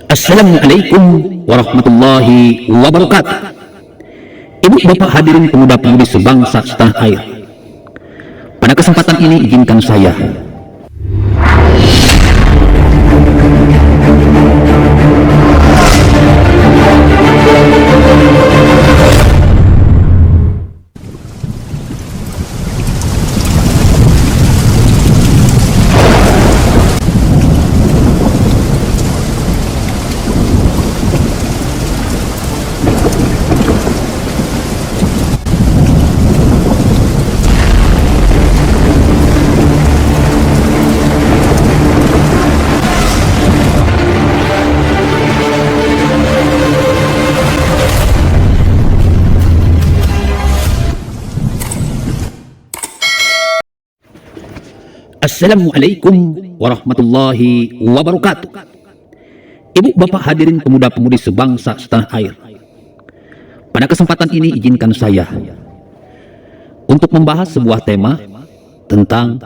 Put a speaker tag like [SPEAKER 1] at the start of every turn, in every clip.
[SPEAKER 1] Assalamualaikum warahmatullahi wabarakatuh. Ibu bapak hadirin pemuda-pemudi sebangsa setanah air, pada kesempatan ini izinkan saya Assalamualaikum warahmatullahi wabarakatuh. Ibu bapak hadirin pemuda-pemudi sebangsa setanah air, pada kesempatan ini izinkan saya untuk membahas sebuah tema tentang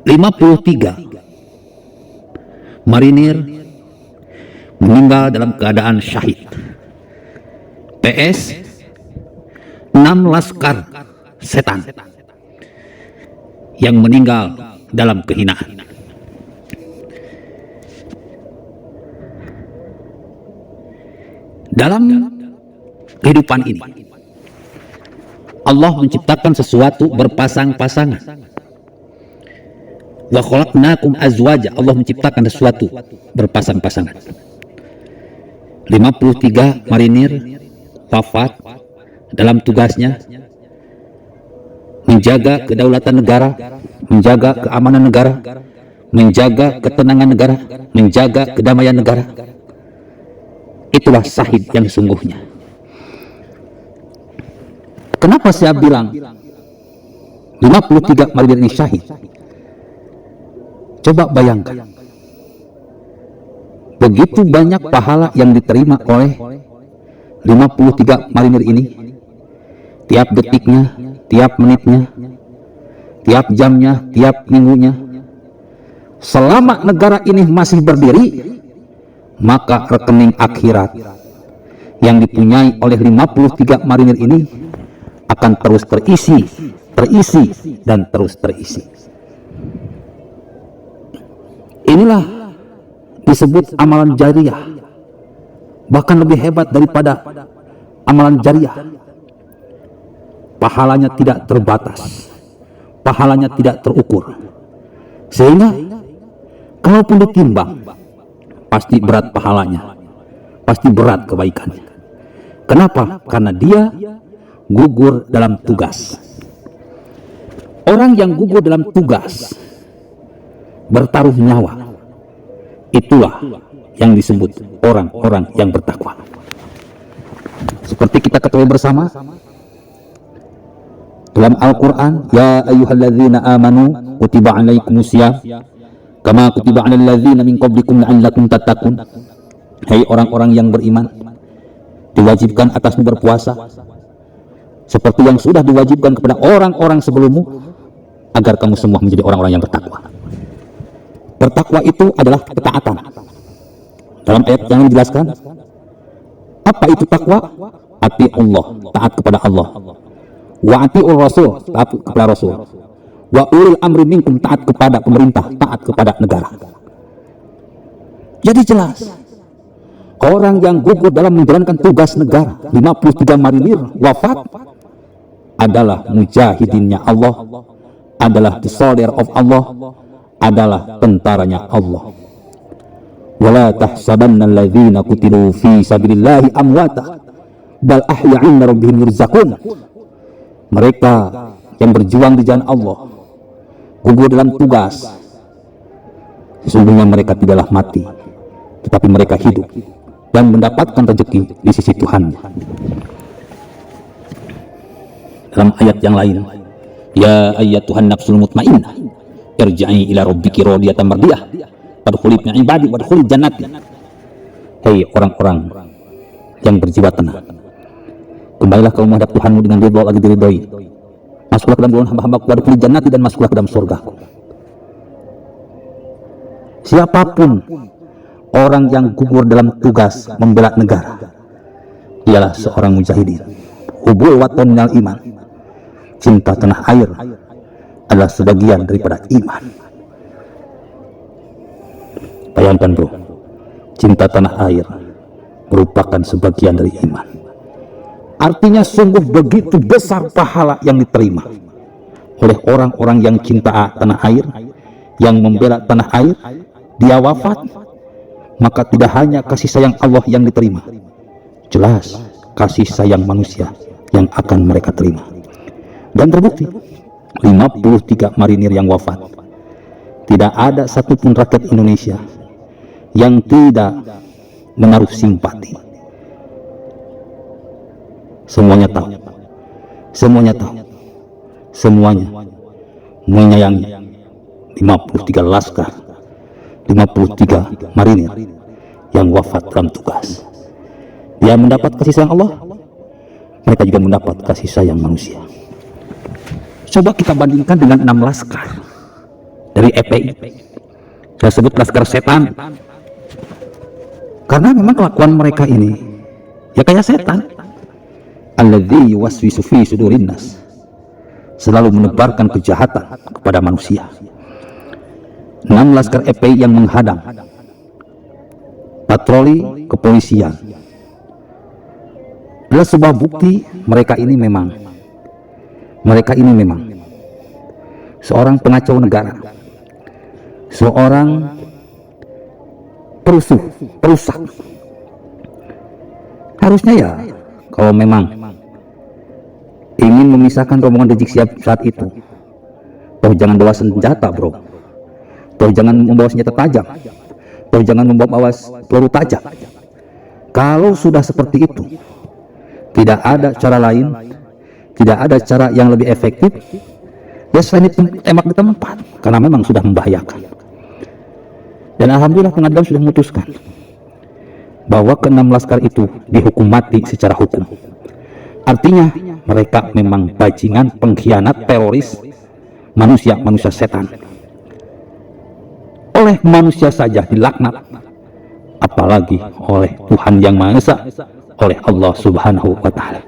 [SPEAKER 1] 53 marinir meninggal dalam keadaan syahid, PS 6 laskar setan yang meninggal dalam kehinaan. Dalam kehidupan ini, Allah menciptakan sesuatu berpasang-pasangan. Wa khalaqnakum azwaja, Allah menciptakan sesuatu berpasang-pasangan. 53 marinir wafat dalam tugasnya menjaga kedaulatan negara, menjaga keamanan negara, menjaga ketenangan negara, menjaga kedamaian negara. Itulah syahid yang sesungguhnya. Kenapa saya bilang 53 marinir ini syahid? Coba bayangkan, begitu banyak pahala yang diterima oleh 53 marinir ini. Tiap detiknya, tiap menitnya, tiap jamnya, tiap minggunya, selama negara ini masih berdiri, maka rekening akhirat yang dipunyai oleh 53 marinir ini akan terus terisi, dan terus terisi. Inilah disebut amalan jariah, bahkan lebih hebat daripada amalan jariah. Pahalanya tidak terbatas, pahalanya tidak terukur, sehingga kalaupun ditimbang pasti berat pahalanya, pasti berat kebaikannya. Kenapa? Karena dia gugur dalam tugas. Orang yang gugur dalam tugas, bertaruh nyawa, itulah yang disebut orang-orang yang bertakwa. Seperti kita ketahui bersama dalam Al-Quran, ya ayyuhalladzina amanu kutiba alaikumusiyam kama kutiba alal ladzina min qablikum la'allakum tattaqun. Hai orang-orang yang beriman, diwajibkan atasmu berpuasa seperti yang sudah diwajibkan kepada orang-orang sebelummu, agar kamu semua menjadi orang-orang yang bertakwa. Bertakwa itu adalah ketaatan. Dalam ayat yang dijelaskan, apa itu takwa? Ati Allah, taat kepada Allah. Wa ati'ur rasul, taat kepada rasul. Wa ulil amri minkum, taat kepada pemerintah, taat kepada negara. Jadi jelas, orang yang gugur dalam menjalankan tugas negara, 53 marinir wafat, adalah mujahidinnya Allah, adalah the soldier of Allah, adalah tentaranya Allah. Wala tahsabanna alladzina qutilu fi sabilillahi amwata bal ahya'in rabbihim yurzaqun. Mereka yang berjuang di jalan Allah, gugur dalam tugas, sesungguhnya mereka tidaklah mati, tetapi mereka hidup dan mendapatkan rezeki di sisi Tuhan. Dalam ayat yang lain, ya ayyatuhan nafsul mutmainnah irji'i ila rabbiki radiyatan mardiyah fadkhuli fi ibadi wadkhuli jannati. Hei orang-orang yang berjiwa tenang, kembalilah kamu menghadap Tuhanmu dengan ridha lagi diridhoi. Masuklah ke dalam golongan hamba-hambaku, wadkhuli jannati, dan masuklah ke dalam surgaku. Siapapun orang yang gugur dalam tugas membela negara ialah seorang mujahidin. Hubul waton minal iman. Cinta tanah air adalah sebagian daripada iman. Bayangkan bro, cinta tanah air merupakan sebagian dari iman. Artinya sungguh begitu besar pahala yang diterima oleh orang-orang yang cinta tanah air, yang membela tanah air. Dia wafat, maka tidak hanya kasih sayang Allah yang diterima, jelas kasih sayang manusia yang akan mereka terima. Dan terbukti 53 marinir yang wafat, tidak ada satupun rakyat Indonesia yang tidak menaruh simpati. Semuanya tahu, semuanya menyayangi 53 laskar, 53 marinir yang wafat dalam tugas. Dia mendapat kasih sayang Allah, mereka juga mendapat kasih sayang manusia. Coba kita bandingkan dengan 6 laskar dari FPI. Saya sebut laskar setan karena memang kelakuan mereka ini ya kayak setan. Alladzi yuwaswisu fi sudurin nas, selalu menebarkan kejahatan kepada manusia. 6 laskar FPI yang menghadang patroli kepolisian adalah sebuah bukti mereka ini memang seorang pengacau negara, seorang perusak. Harusnya ya, kalau memang ingin memisahkan rombongan Rizik Syihab saat itu, toh jangan bawa senjata bro, toh jangan membawa senjata tajam, toh jangan membawa peluru tajam. Kalau sudah seperti itu, tidak ada cara lain, tidak ada cara yang lebih efektif ya selain ditembak di tempat, karena memang sudah membahayakan. Dan alhamdulillah pengadilan sudah memutuskan bahwa ke-6 laskar itu dihukum mati secara hukum. Artinya mereka memang bajingan, pengkhianat, teroris, manusia setan. Oleh manusia saja dilaknat, apalagi oleh Tuhan yang Maha Esa, oleh Allah Subhanahu wa Ta'ala.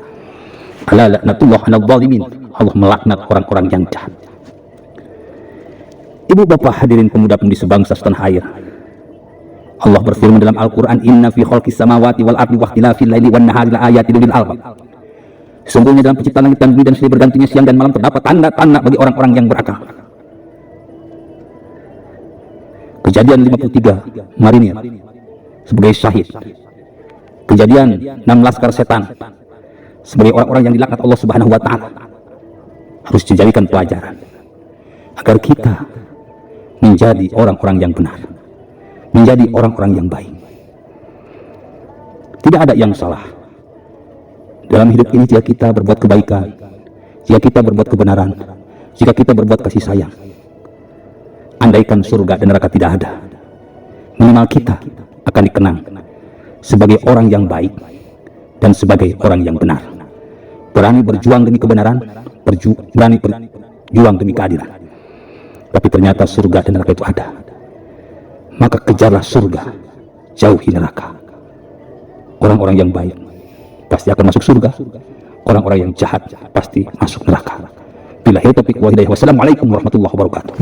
[SPEAKER 1] Ala laknatullah 'alal zalimin. Allah melaknat orang-orang yang jahat. Ibu bapak hadirin pemuda pemudi sebangsa setanah air, Allah berfirman dalam Al-Quran, inna fi khalqis samawati wal ardi wa ikhtilafil laili wan nahari la ayatin lil albab. Sesungguhnya dalam penciptaan langit dan bumi dan silih bergantinya siang dan malam terdapat tanda-tanda bagi orang-orang yang berakal. Kejadian 53 marinir sebagai syahid. Kejadian 6 laskar setan sebagai orang-orang yang dilaknat Allah Subhanahu wa Ta'ala harus dijadikan pelajaran agar kita menjadi orang-orang yang benar, menjadi orang-orang yang baik. Tidak ada yang salah dalam hidup ini jika kita berbuat kebaikan, jika kita berbuat kebenaran, jika kita berbuat kasih sayang. Andaikan surga dan neraka tidak ada, minimal kita akan dikenang sebagai orang yang baik dan sebagai orang yang benar, berani berjuang demi kebenaran, berani berjuang demi keadilan. Tapi ternyata surga dan neraka itu ada, maka kejarlah surga, jauhi neraka. Orang-orang yang baik pasti akan masuk surga, orang-orang yang jahat pasti masuk neraka. Billahi taufiq wa hidayah. Wassalamualaikum warahmatullahi wabarakatuh.